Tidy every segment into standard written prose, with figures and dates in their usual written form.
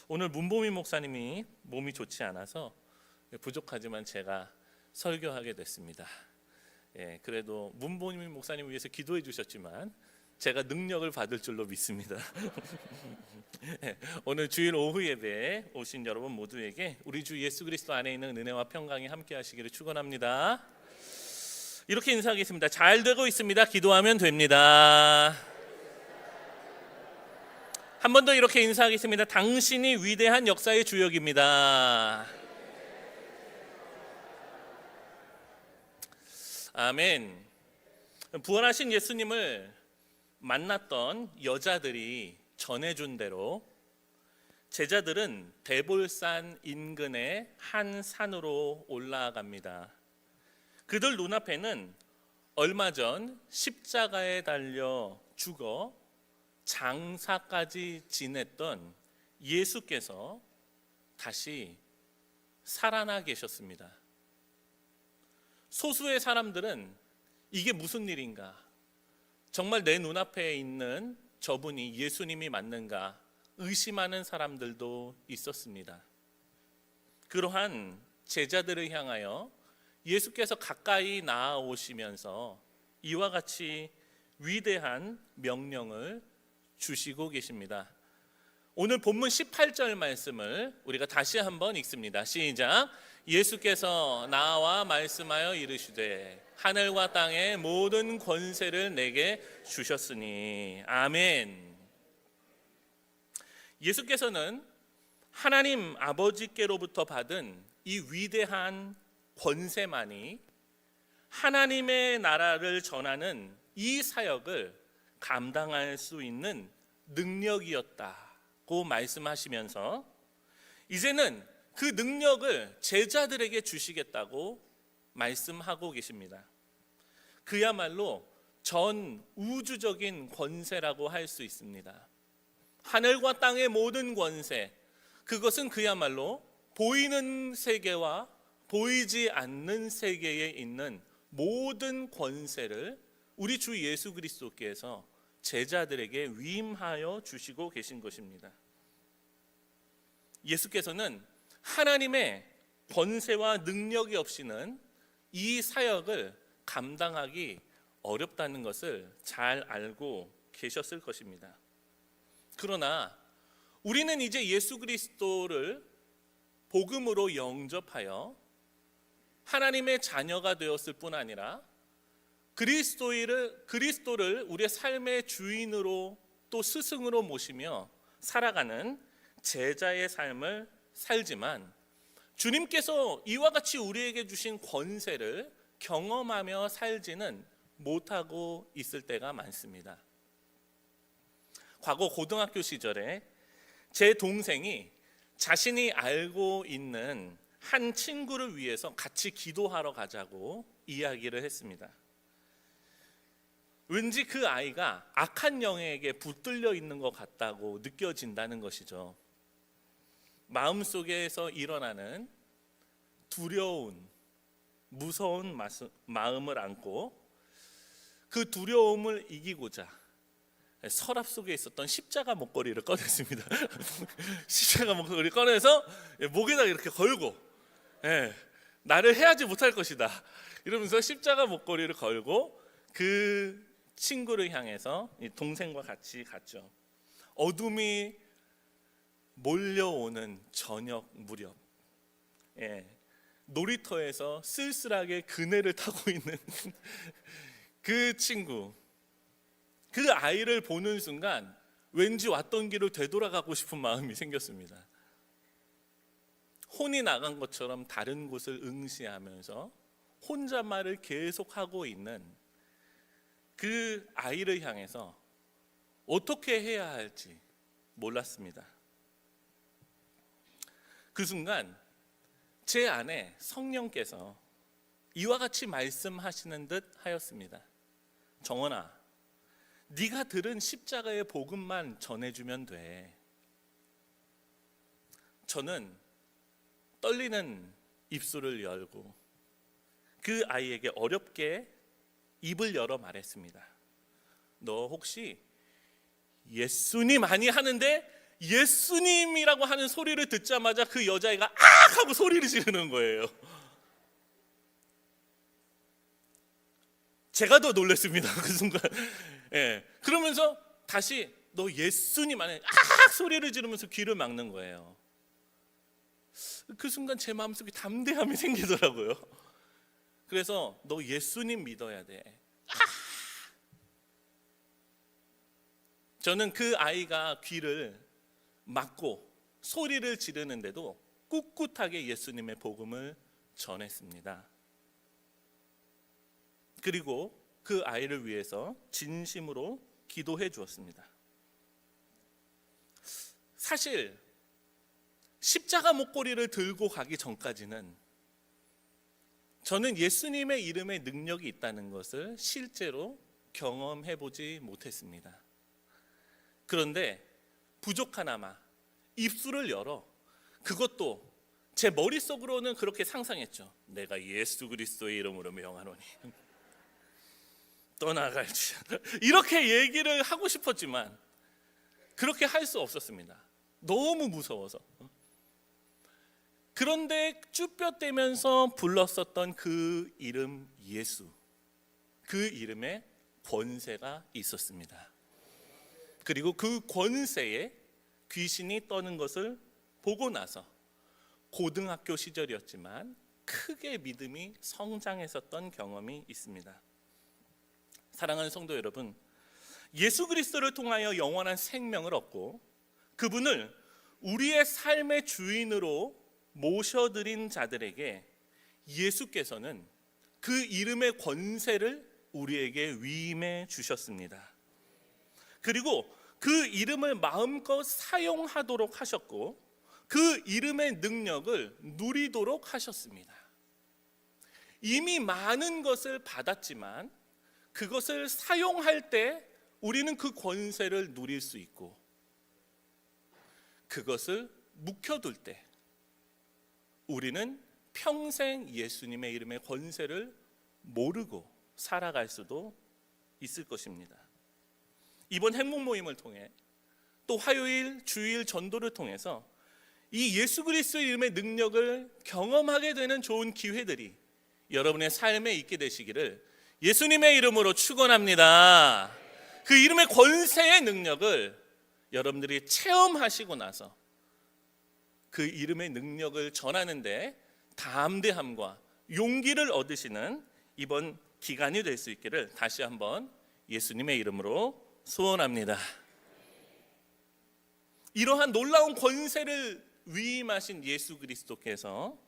오늘 문보미 목사님이 몸이 좋지 않아서 부족하지만 제가 설교하게 됐습니다. 그래도 문보미 목사님 위해서 기도해 주셨지만 제가 능력을 받을 줄로 믿습니다. 오늘 주일 오후 예배에 오신 여러분 모두에게 우리 주 예수 그리스도 안에 있는 은혜와 평강이 함께 하시기를 축원합니다. 이렇게 인사하겠습니다. 잘 되고 있습니다. 기도하면 됩니다. 한 번 더 이렇게 인사하겠습니다. 당신이 위대한 역사의 주역입니다. 아멘. 부활하신 예수님을 만났던 여자들이 전해준 대로 제자들은 대볼산 인근의 한 산으로 올라갑니다. 그들 눈앞에는 얼마 전 십자가에 달려 죽어 장사까지 지냈던 예수께서 다시 살아나 계셨습니다. 소수의 사람들은 이게 무슨 일인가? 정말 내 눈앞에 있는 저분이 예수님이 맞는가? 의심하는 사람들도 있었습니다. 그러한 제자들을 향하여 예수께서 가까이 나아오시면서 이와 같이 위대한 명령을 주시고 계십니다. 오늘 본문 18절 말씀을 우리가 다시 한번 읽습니다. 시작. 예수께서 나와 말씀하여 이르시되 하늘과 땅의 모든 권세를 내게 주셨으니. 아멘. 예수께서는 하나님 아버지께로부터 받은 이 위대한 권세만이 하나님의 나라를 전하는 이 사역을 감당할 수 있는 능력이었다고 말씀하시면서 이제는 그 능력을 제자들에게 주시겠다고 말씀하고 계십니다. 그야말로 전 우주적인 권세라고 할 수 있습니다. 하늘과 땅의 모든 권세, 그것은 그야말로 보이는 세계와 보이지 않는 세계에 있는 모든 권세를 우리 주 예수 그리스도께서 제자들에게 위임하여 주시고 계신 것입니다. 예수께서는 하나님의 권세와 능력이 없이는 이 사역을 감당하기 어렵다는 것을 잘 알고 계셨을 것입니다. 그러나 우리는 이제 예수 그리스도를 복음으로 영접하여 하나님의 자녀가 되었을 뿐 아니라 그리스도를 우리의 삶의 주인으로 또 스승으로 모시며 살아가는 제자의 삶을 살지만 주님께서 이와 같이 우리에게 주신 권세를 경험하며 살지는 못하고 있을 때가 많습니다. 과거 고등학교 시절에 제 동생이 자신이 알고 있는 한 친구를 위해서 같이 기도하러 가자고 이야기를 했습니다. 왠지 그 아이가 악한 영에게 붙들려 있는 것 같다고 느껴진다는 것이죠. 마음속에서 일어나는 두려운, 무서운 마음을 안고 그 두려움을 이기고자 서랍 속에 있었던 십자가 목걸이를 꺼냈습니다. 십자가 목걸이를 꺼내서 목에다 이렇게 걸고 나를 해하지 못할 것이다 이러면서 십자가 목걸이를 걸고 그 친구를 향해서 동생과 같이 갔죠. 어둠이 몰려오는 저녁 무렵 놀이터에서 쓸쓸하게 그네를 타고 있는 그 친구, 그 아이를 보는 순간 왠지 왔던 길을 되돌아가고 싶은 마음이 생겼습니다. 혼이 나간 것처럼 다른 곳을 응시하면서 혼잣말을 계속하고 있는 그 아이를 향해서 어떻게 해야 할지 몰랐습니다. 그 순간 제 안에 성령께서 이와 같이 말씀하시는 듯 하였습니다. 정원아, 네가 들은 십자가의 복음만 전해주면 돼. 저는 떨리는 입술을 열고 그 아이에게 어렵게 입을 열어 말했습니다. 너 혹시 예수님 아니 하는데 예수님이라고 하는 소리를 듣자마자 그 여자애가 악 하고 소리를 지르는 거예요. 제가 더 놀랐습니다. 그 순간. 예. 그러면서 다시 너 예수님 안에 악 소리를 지르면서 귀를 막는 거예요. 그 순간 제 마음속에 담대함이 생기더라고요. 그래서 너 예수님 믿어야 돼. 저는 그 아이가 귀를 막고 소리를 지르는데도 꿋꿋하게 예수님의 복음을 전했습니다. 그리고 그 아이를 위해서 진심으로 기도해 주었습니다. 사실 십자가 목걸이를 들고 가기 전까지는 저는 예수님의 이름에 능력이 있다는 것을 실제로 경험해 보지 못했습니다. 그런데 부족하나마 입술을 열어, 그것도 제 머릿속으로는 그렇게 상상했죠. 내가 예수 그리스도의 이름으로 명하노니 떠나갈지, 이렇게 얘기를 하고 싶었지만 그렇게 할 수 없었습니다. 너무 무서워서. 그런데 쭈뼛대면서 불렀었던 그 이름 예수, 그 이름에 권세가 있었습니다. 그리고 그 권세에 귀신이 떠는 것을 보고 나서 고등학교 시절이었지만 크게 믿음이 성장했었던 경험이 있습니다. 사랑하는 성도 여러분, 예수 그리스도를 통하여 영원한 생명을 얻고 그분을 우리의 삶의 주인으로 모셔드린 자들에게 예수께서는 그 이름의 권세를 우리에게 위임해 주셨습니다. 그리고 그 이름을 마음껏 사용하도록 하셨고 그 이름의 능력을 누리도록 하셨습니다. 이미 많은 것을 받았지만 그것을 사용할 때 우리는 그 권세를 누릴 수 있고, 그것을 묵혀둘 때 우리는 평생 예수님의 이름의 권세를 모르고 살아갈 수도 있을 것입니다. 이번 행복 모임을 통해 또 화요일 주일 전도를 통해서 이 예수 그리스도의 이름의 능력을 경험하게 되는 좋은 기회들이 여러분의 삶에 있게 되시기를 예수님의 이름으로 축원합니다. 그 이름의 권세의 능력을 여러분들이 체험하시고 나서 그 이름의 능력을 전하는데 담대함과 용기를 얻으시는 이번 기간이 될 수 있기를 다시 한번 예수님의 이름으로 소원합니다. 이러한 놀라운 권세를 위임하신 예수 그리스도께서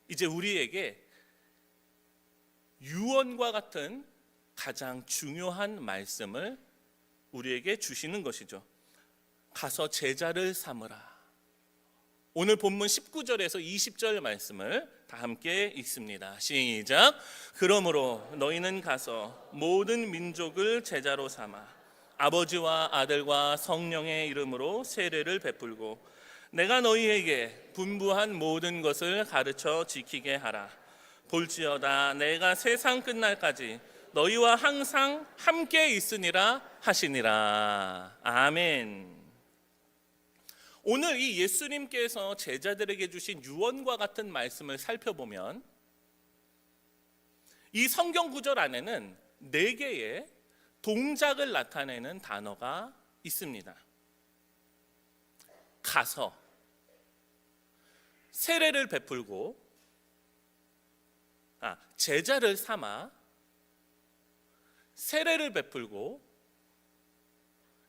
이제 우리에게 유언과 같은 가장 중요한 말씀을 우리에게 주시는 것이죠. 가서 제자를 삼으라. 오늘 본문 19절에서 20절 말씀을 다 함께 읽습니다. 시작. 그러므로 너희는 가서 모든 민족을 제자로 삼아 아버지와 아들과 성령의 이름으로 세례를 베풀고 내가 너희에게 분부한 모든 것을 가르쳐 지키게 하라. 볼지어다 내가 세상 끝날까지 너희와 항상 함께 있으니라 하시니라. 아멘. 오늘 이 예수님께서 제자들에게 주신 유언과 같은 말씀을 살펴보면 이 성경 구절 안에는 4개의 동작을 나타내는 단어가 있습니다. 가서, 세례를 베풀고, 제자를 삼아, 세례를 베풀고,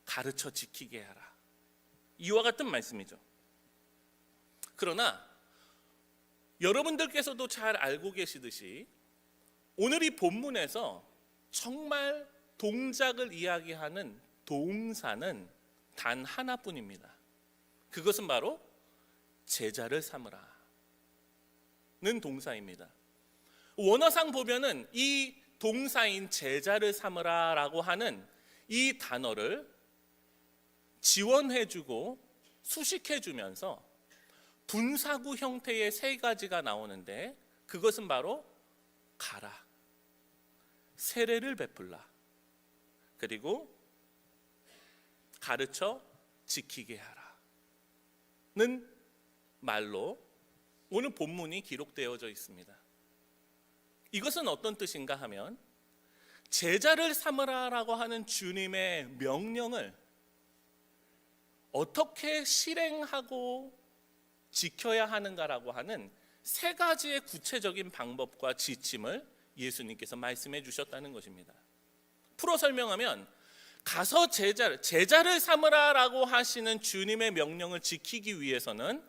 가르쳐 지키게 하라. 이와 같은 말씀이죠. 그러나 여러분들께서도 잘 알고 계시듯이 오늘 이 본문에서 정말 동작을 이야기하는 동사는 단 하나뿐입니다. 그것은 바로 제자를 삼으라는 동사입니다. 원어상 보면은 이 동사인 제자를 삼으라라고 하는 이 단어를 지원해주고 수식해주면서 분사구 형태의 3가지가 나오는데 그것은 바로 가라, 세례를 베풀라, 그리고 가르쳐 지키게 하라. 말로 오늘 본문이 기록되어져 있습니다. 이것은 어떤 뜻인가 하면 제자를 삼으라라고 하는 주님의 명령을 어떻게 실행하고 지켜야 하는가라고 하는 세 가지의 구체적인 방법과 지침을 예수님께서 말씀해 주셨다는 것입니다. 풀어 설명하면 가서 제자를 삼으라라고 하시는 주님의 명령을 지키기 위해서는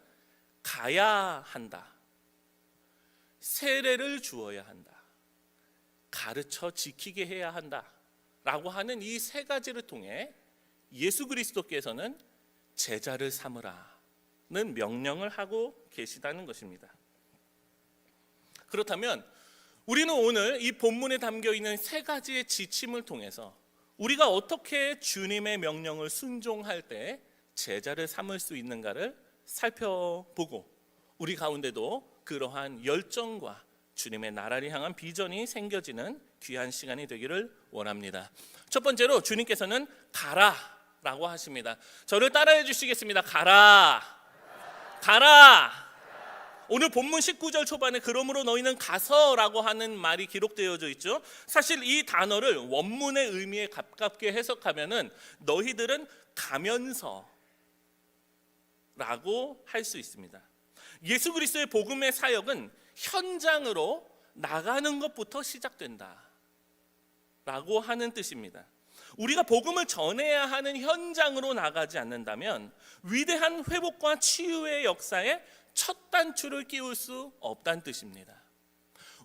가야 한다. 세례를 주어야 한다. 가르쳐 지키게 해야 한다라고 하는 이 세 가지를 통해 예수 그리스도께서는 제자를 삼으라는 명령을 하고 계시다는 것입니다. 그렇다면 우리는 오늘 이 본문에 담겨 있는 세 가지의 지침을 통해서 우리가 어떻게 주님의 명령을 순종할 때 제자를 삼을 수 있는가를 살펴보고 우리 가운데도 그러한 열정과 주님의 나라를 향한 비전이 생겨지는 귀한 시간이 되기를 원합니다. 첫 번째로 주님께서는 가라라고 하십니다. 저를 따라해 주시겠습니다. 가라. 가라. 오늘 본문 19절 초반에 그러므로 너희는 가서라고 하는 말이 기록되어져 있죠. 사실 이 단어를 원문의 의미에 가깝게 해석하면은 너희들은 가면서라고 할 수 있습니다. 예수 그리스도의 복음의 사역은 현장으로 나가는 것부터 시작된다 라고 하는 뜻입니다. 우리가 복음을 전해야 하는 현장으로 나가지 않는다면 위대한 회복과 치유의 역사에 첫 단추를 끼울 수 없다는 뜻입니다.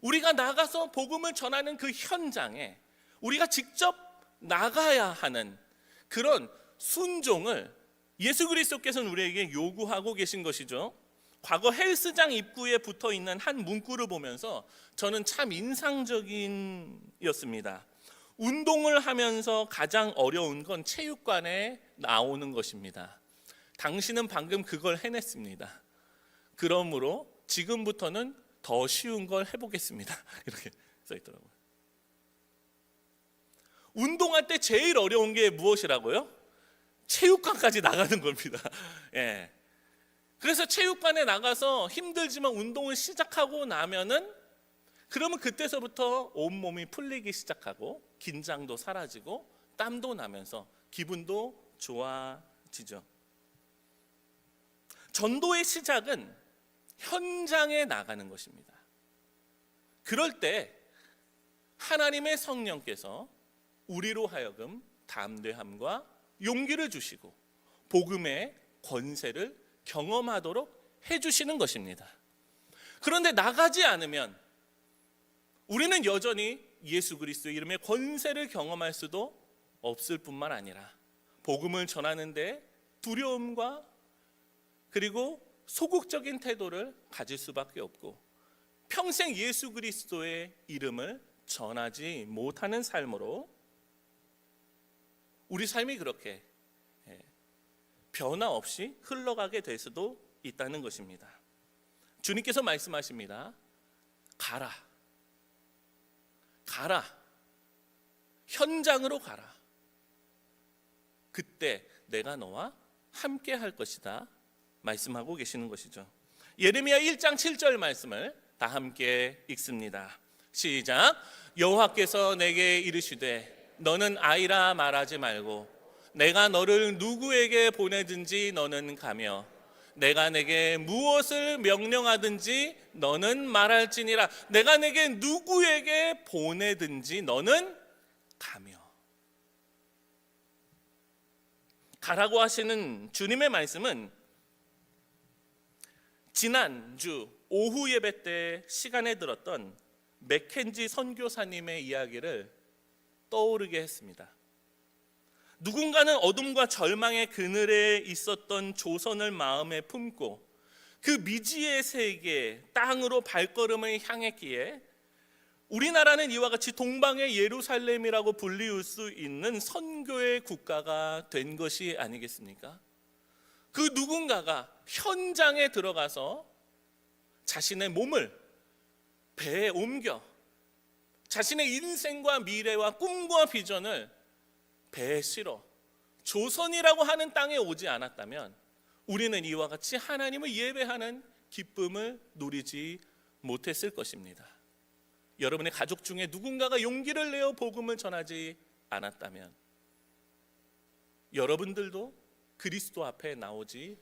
우리가 나가서 복음을 전하는 그 현장에 우리가 직접 나가야 하는 그런 순종을 예수 그리스도께서는 우리에게 요구하고 계신 것이죠. 과거 헬스장 입구에 붙어 있는 한 문구를 보면서 저는 참 인상적이었습니다. 운동을 하면서 가장 어려운 건 체육관에 나오는 것입니다. 당신은 방금 그걸 해냈습니다. 그러므로 지금부터는 더 쉬운 걸 해보겠습니다. 이렇게 써 있더라고요. 운동할 때 제일 어려운 게 무엇이라고요? 체육관까지 나가는 겁니다. 예. 그래서 체육관에 나가서 힘들지만 운동을 시작하고 나면은 그러면 그때서부터 온몸이 풀리기 시작하고 긴장도 사라지고 땀도 나면서 기분도 좋아지죠. 전도의 시작은 현장에 나가는 것입니다. 그럴 때 하나님의 성령께서 우리로 하여금 담대함과 용기를 주시고 복음의 권세를 경험하도록 해주시는 것입니다. 그런데 나가지 않으면 우리는 여전히 예수 그리스도의 이름의 권세를 경험할 수도 없을 뿐만 아니라 복음을 전하는데 두려움과 그리고 소극적인 태도를 가질 수밖에 없고 평생 예수 그리스도의 이름을 전하지 못하는 삶으로 우리 삶이 그렇게 변화 없이 흘러가게 될 수도 있다는 것입니다. 주님께서 말씀하십니다. 가라. 가라. 현장으로 가라. 그때 내가 너와 함께 할 것이다. 말씀하고 계시는 것이죠. 예레미야 1장 7절 말씀을 다 함께 읽습니다. 시작. 여호와께서 내게 이르시되 너는 아이라 말하지 말고 내가 너를 누구에게 보내든지 너는 가며 내가 내게 무엇을 명령하든지 너는 말할지니라. 내가 내게 누구에게 보내든지 너는 가며. 가라고 하시는 주님의 말씀은 지난주 오후 예배 때 시간에 들었던 맥켄지 선교사님의 이야기를 떠오르게 했습니다. 누군가는 어둠과 절망의 그늘에 있었던 조선을 마음에 품고 그 미지의 세계 땅으로 발걸음을 향했기에 우리나라는 이와 같이 동방의 예루살렘이라고 불리울 수 있는 선교의 국가가 된 것이 아니겠습니까? 그 누군가가 현장에 들어가서 자신의 몸을 배에 옮겨 자신의 인생과 미래와 꿈과 비전을 배에 실어 조선이라고 하는 땅에 오지 않았다면 우리는 이와 같이 하나님을 예배하는 기쁨을 누리지 못했을 것입니다. 여러분의 가족 중에 누군가가 용기를 내어 복음을 전하지 않았다면 여러분들도 그리스도 앞에 나오지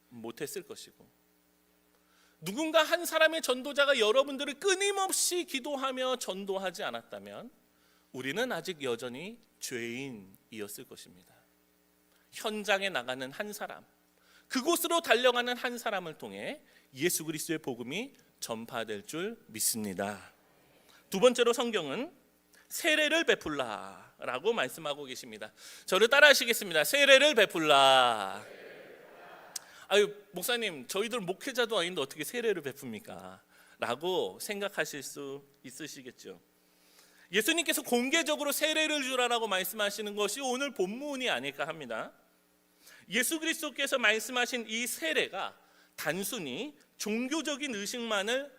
못했을 것이고, 누군가 한 사람의 전도자가 여러분들을 끊임없이 기도하며 전도하지 않았다면 우리는 아직 여전히 죄인이었을 것입니다. 현장에 나가는 한 사람, 그곳으로 달려가는 한 사람을 통해 예수 그리스도의 복음이 전파될 줄 믿습니다. 두 번째로 성경은 세례를 베풀라라고 말씀하고 계십니다. 저를 따라하시겠습니다. 세례를 베풀라. 아유, 목사님, 저희들 목회자도 아닌데 어떻게 세례를 베풉니까? 라고 생각하실 수 있으시겠죠. 예수님께서 공개적으로 세례를 주라라고 말씀하시는 것이 오늘 본문이 아닐까 합니다. 예수 그리스도께서 말씀하신 이 세례가 단순히 종교적인 의식만을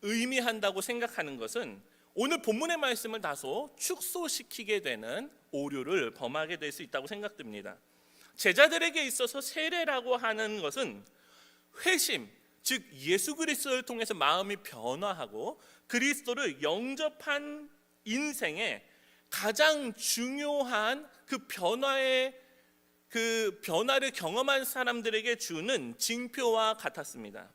의미한다고 생각하는 것은 오늘 본문의 말씀을 다소 축소시키게 되는 오류를 범하게 될 수 있다고 생각됩니다. 제자들에게 있어서 세례라고 하는 것은 회심, 즉 예수 그리스도를 통해서 마음이 변화하고 그리스도를 영접한 인생의 가장 중요한 그 변화를 경험한 사람들에게 주는 징표와 같았습니다.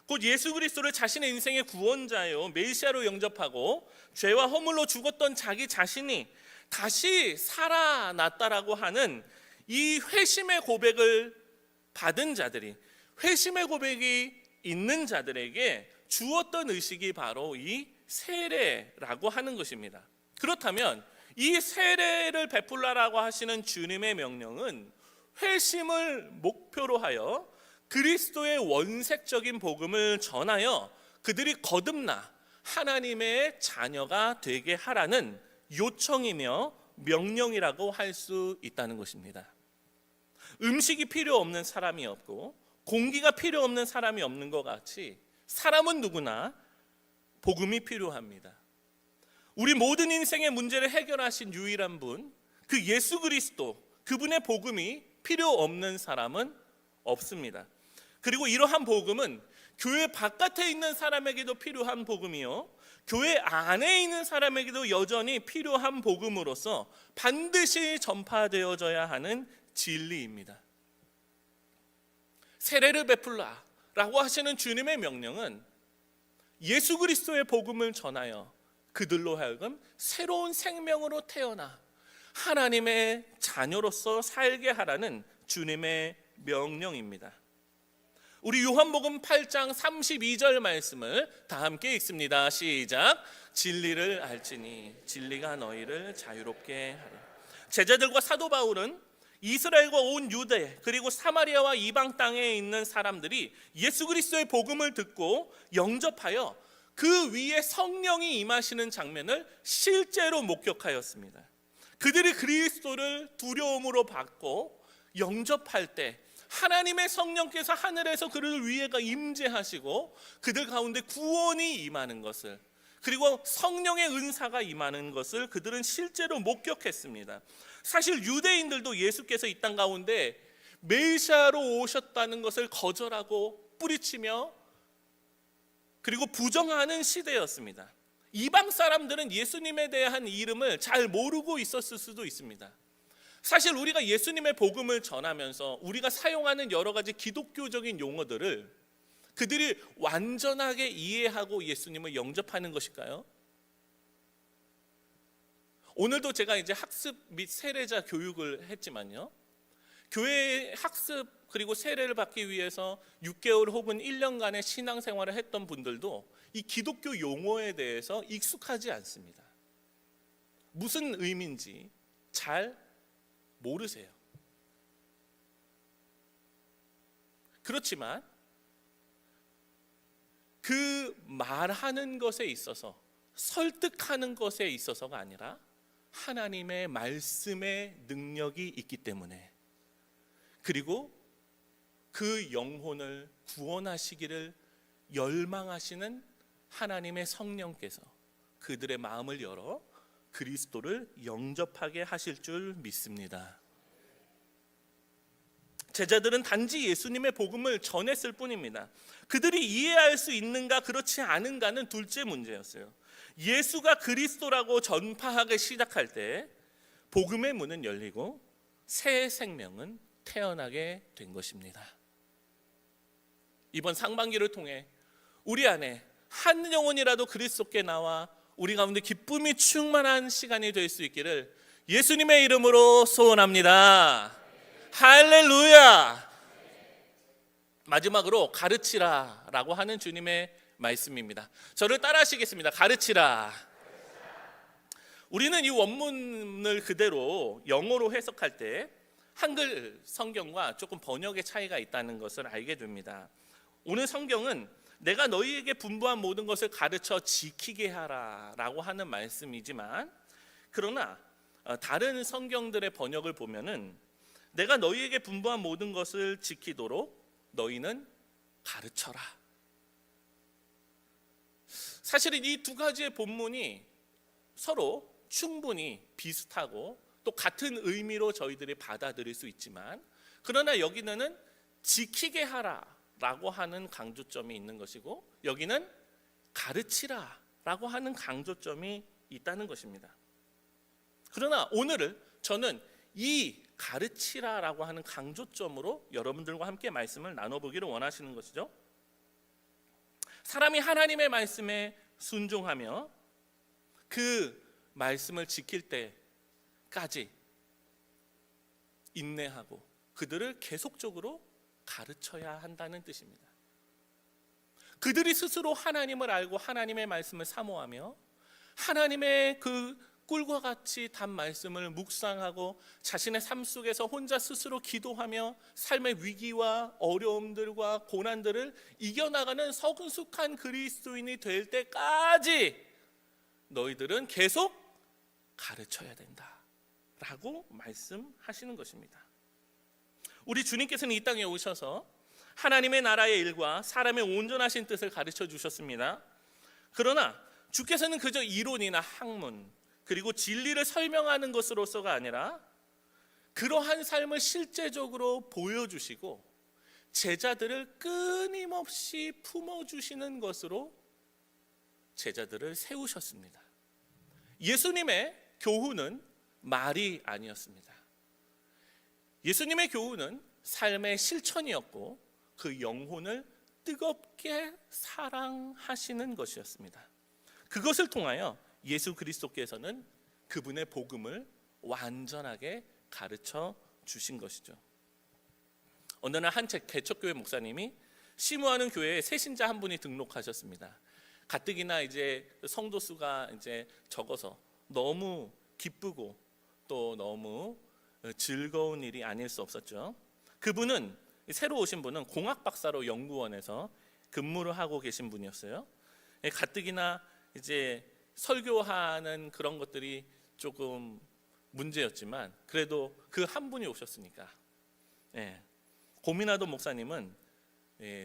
곧 예수 그리스도를 자신의 인생의 구원자요 메시아로 영접하고 죄와 허물로 죽었던 자기 자신이 다시 살아났다라고 하는 이 회심의 고백을 받은 자들이, 회심의 고백이 있는 자들에게 주었던 의식이 바로 이 세례라고 하는 것입니다. 그렇다면 이 세례를 베풀라라고 하시는 주님의 명령은 회심을 목표로 하여 그리스도의 원색적인 복음을 전하여 그들이 거듭나 하나님의 자녀가 되게 하라는 요청이며 명령이라고 할 수 있다는 것입니다. 음식이 필요 없는 사람이 없고 공기가 필요 없는 사람이 없는 것 같이 사람은 누구나 복음이 필요합니다. 우리 모든 인생의 문제를 해결하신 유일한 분, 그 예수 그리스도, 그분의 복음이 필요 없는 사람은 없습니다. 그리고 이러한 복음은 교회 바깥에 있는 사람에게도 필요한 복음이요, 교회 안에 있는 사람에게도 여전히 필요한 복음으로서 반드시 전파되어져야 하는 진리입니다. 세례를 베풀라라고 하시는 주님의 명령은 예수 그리스도의 복음을 전하여 그들로 하여금 새로운 생명으로 태어나 하나님의 자녀로서 살게 하라는 주님의 명령입니다. 우리 요한복음 8장 32절 말씀을 다 함께 읽습니다. 시작. 진리를 알지니 진리가 너희를 자유롭게 하리라. 제자들과 사도 바울은 이스라엘과 온 유대 그리고 사마리아와 이방 땅에 있는 사람들이 예수 그리스도의 복음을 듣고 영접하여 그 위에 성령이 임하시는 장면을 실제로 목격하였습니다. 그들이 그리스도를 두려움으로 받고 영접할 때 하나님의 성령께서 하늘에서 그들 위에가 임재하시고 그들 가운데 구원이 임하는 것을, 그리고 성령의 은사가 임하는 것을 그들은 실제로 목격했습니다. 사실 유대인들도 예수께서 이 땅 가운데 메시아로 오셨다는 것을 거절하고 뿌리치며 그리고 부정하는 시대였습니다. 이방 사람들은 예수님에 대한 이름을 잘 모르고 있었을 수도 있습니다. 사실 우리가 예수님의 복음을 전하면서 우리가 사용하는 여러 가지 기독교적인 용어들을 그들이 완전하게 이해하고 예수님을 영접하는 것일까요? 오늘도 제가 이제 학습 및 세례자 교육을 했지만요, 교회의 학습 그리고 세례를 받기 위해서 6개월 혹은 1년간의 신앙생활을 했던 분들도 이 기독교 용어에 대해서 익숙하지 않습니다. 무슨 의미인지 잘 모르세요. 그렇지만 그 말하는 것에 있어서, 설득하는 것에 있어서가 아니라 하나님의 말씀의 능력이 있기 때문에, 그리고 그 영혼을 구원하시기를 열망하시는 하나님의 성령께서 그들의 마음을 열어 그리스도를 영접하게 하실 줄 믿습니다. 제자들은 단지 예수님의 복음을 전했을 뿐입니다. 그들이 이해할 수 있는가 그렇지 않은가는 둘째 문제였어요. 예수가 그리스도라고 전파하기 시작할 때 복음의 문은 열리고 새 생명은 태어나게 된 것입니다. 이번 상반기를 통해 우리 안에 한 영혼이라도 그리스도께 나와 우리 가운데 기쁨이 충만한 시간이 될 수 있기를 예수님의 이름으로 소원합니다. 할렐루야. 마지막으로 가르치라라고 하는 주님의 말씀입니다. 저를 따라하시겠습니다. 가르치라. 우리는 이 원문을 그대로 영어로 해석할 때 한글 성경과 조금 번역의 차이가 있다는 것을 알게 됩니다. 오늘 성경은 내가 너희에게 분부한 모든 것을 가르쳐 지키게 하라 라고 하는 말씀이지만, 그러나 다른 성경들의 번역을 보면은 내가 너희에게 분부한 모든 것을 지키도록 너희는 가르쳐라. 사실은 이 두 가지의 본문이 서로 충분히 비슷하고 또 같은 의미로 저희들이 받아들일 수 있지만, 그러나 여기는 지키게 하라라고 하는 강조점이 있는 것이고 여기는 가르치라라고 하는 강조점이 있다는 것입니다. 그러나 오늘은 저는 이 가르치라라고 하는 강조점으로 여러분들과 함께 말씀을 나눠보기를 원하시는 것이죠. 사람이 하나님의 말씀에 순종하며 그 말씀을 지킬 때까지 인내하고 그들을 계속적으로 가르쳐야 한다는 뜻입니다. 그들이 스스로 하나님을 알고 하나님의 말씀을 사모하며 하나님의 그 꿀과 같이 단 말씀을 묵상하고 자신의 삶 속에서 혼자 스스로 기도하며 삶의 위기와 어려움들과 고난들을 이겨나가는 성숙한 그리스도인이 될 때까지 너희들은 계속 가르쳐야 된다 라고 말씀하시는 것입니다. 우리 주님께서는 이 땅에 오셔서 하나님의 나라의 일과 사람의 온전하신 뜻을 가르쳐 주셨습니다. 그러나 주께서는 그저 이론이나 학문 그리고 진리를 설명하는 것으로서가 아니라 그러한 삶을 실제적으로 보여주시고 제자들을 끊임없이 품어주시는 것으로 제자들을 세우셨습니다. 예수님의 교훈은 말이 아니었습니다. 예수님의 교훈은 삶의 실천이었고 그 영혼을 뜨겁게 사랑하시는 것이었습니다. 그것을 통하여 예수 그리스도께서는 그분의 복음을 완전하게 가르쳐 주신 것이죠. 어느 날 한 개척교회 목사님이 시무하는 교회에 새 신자 한 분이 등록하셨습니다. 가뜩이나 이제 성도 수가 이제 적어서 너무 기쁘고 또 너무 즐거운 일이 아닐 수 없었죠. 그분은 새로 오신 분은 공학 박사로 연구원에서 근무를 하고 계신 분이었어요. 가뜩이나 이제 설교하는 그런 것들이 조금 문제였지만 그래도 그 한 분이 오셨으니까 고민하던 목사님은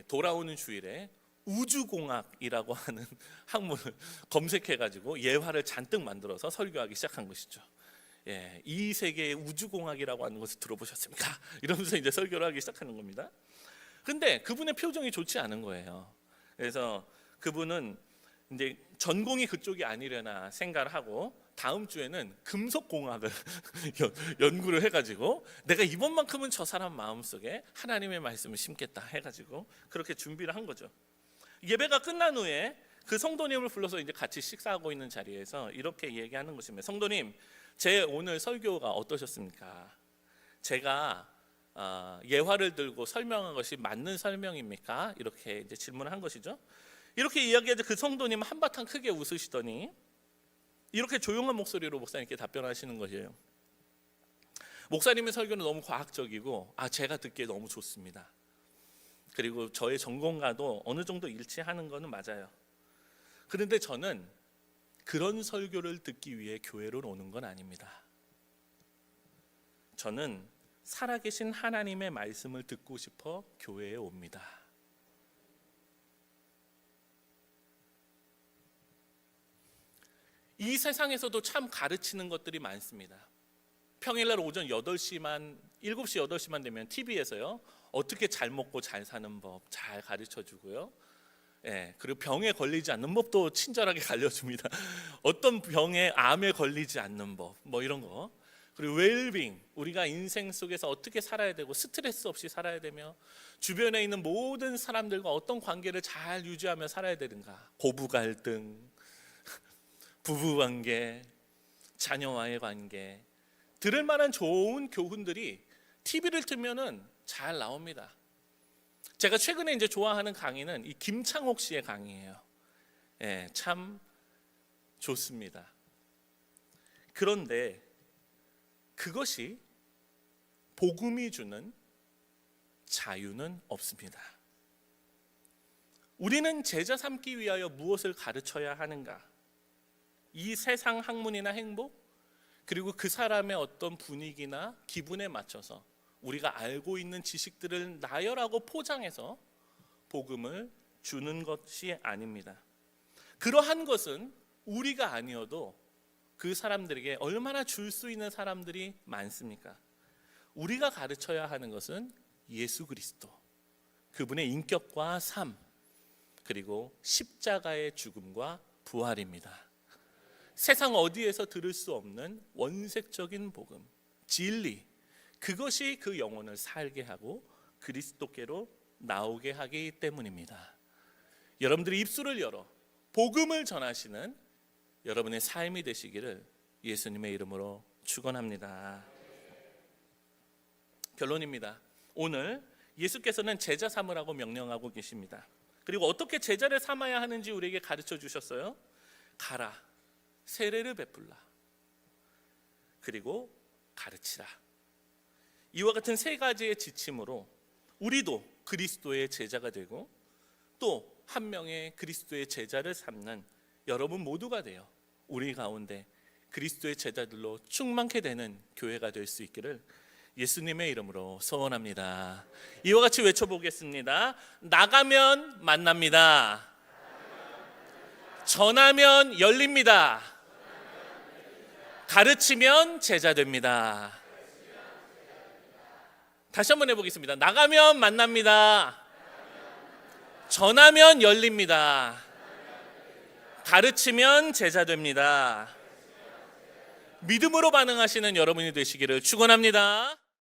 돌아오는 주일에 우주공학이라고 하는 학문을 검색해가지고 예화를 잔뜩 만들어서 설교하기 시작한 것이죠. 이 세계의 우주공학이라고 하는 것을 들어보셨습니까? 이러면서 이제 설교를 하기 시작하는 겁니다. 근데 그분의 표정이 좋지 않은 거예요. 그래서 그분은 이제 전공이 그쪽이 아니려나 생각을 하고 다음 주에는 금속공학을 연구를 해가지고 내가 이번만큼은 저 사람 마음속에 하나님의 말씀을 심겠다 해가지고 그렇게 준비를 한 거죠. 예배가 끝난 후에 그 성도님을 불러서 이제 같이 식사하고 있는 자리에서 이렇게 얘기하는 것입니다. 성도님, 제 오늘 설교가 어떠셨습니까? 제가 예화를 들고 설명한 것이 맞는 설명입니까? 이렇게 이제 질문을 한 것이죠. 이렇게 이야기해도 그 성도님 한바탕 크게 웃으시더니 이렇게 조용한 목소리로 목사님께 답변하시는 것이에요. 목사님의 설교는 너무 과학적이고 제가 듣기에 너무 좋습니다. 그리고 저의 전공과도 어느 정도 일치하는 것은 맞아요. 그런데 저는 그런 설교를 듣기 위해 교회로 오는 건 아닙니다. 저는 살아계신 하나님의 말씀을 듣고 싶어 교회에 옵니다. 이 세상에서도 참 가르치는 것들이 많습니다. 평일날 오전 8시만 7시, 8시만 되면 TV에서요. 어떻게 잘 먹고 잘 사는 법 잘 가르쳐 주고요. 예, 그리고 병에 걸리지 않는 법도 친절하게 알려줍니다. 어떤 병에 암에 걸리지 않는 법, 뭐 이런 거. 그리고 웰빙, 우리가 인생 속에서 어떻게 살아야 되고 스트레스 없이 살아야 되며 주변에 있는 모든 사람들과 어떤 관계를 잘 유지하며 살아야 되는가. 고부 갈등, 부부 관계, 자녀와의 관계. 들을 만한 좋은 교훈들이 TV를 틀면은 잘 나옵니다. 제가 최근에 이제 좋아하는 강의는 이 김창옥 씨의 강의예요. 예, 참 좋습니다. 그런데 그것이 복음이 주는 자유는 없습니다. 우리는 제자 삼기 위하여 무엇을 가르쳐야 하는가? 이 세상 학문이나 행복, 그리고 그 사람의 어떤 분위기나 기분에 맞춰서 우리가 알고 있는 지식들을 나열하고 포장해서 복음을 주는 것이 아닙니다. 그러한 것은 우리가 아니어도 그 사람들에게 얼마나 줄 수 있는 사람들이 많습니까? 우리가 가르쳐야 하는 것은 예수 그리스도, 그분의 인격과 삶, 그리고 십자가의 죽음과 부활입니다. 세상 어디에서 들을 수 없는 원색적인 복음, 진리, 그것이 그 영혼을 살게 하고 그리스도께로 나오게 하기 때문입니다. 여러분들이 입술을 열어 복음을 전하시는 여러분의 삶이 되시기를 예수님의 이름으로 축원합니다. 결론입니다. 오늘 예수께서는 제자 삼으라고 명령하고 계십니다. 그리고 어떻게 제자를 삼아야 하는지 우리에게 가르쳐 주셨어요. 가라, 세례를 베풀라, 그리고 가르치라. 이와 같은 세 가지의 지침으로 우리도 그리스도의 제자가 되고 또 한 명의 그리스도의 제자를 삼는 여러분 모두가 되어 우리 가운데 그리스도의 제자들로 충만케 되는 교회가 될 수 있기를 예수님의 이름으로 소원합니다. 이와 같이 외쳐보겠습니다. 나가면 만납니다. 전하면 열립니다. 가르치면 제자 됩니다. 다시 한번 해보겠습니다. 나가면 만납니다. 전하면 열립니다. 가르치면 제자 됩니다. 믿음으로 반응하시는 여러분이 되시기를 축원합니다.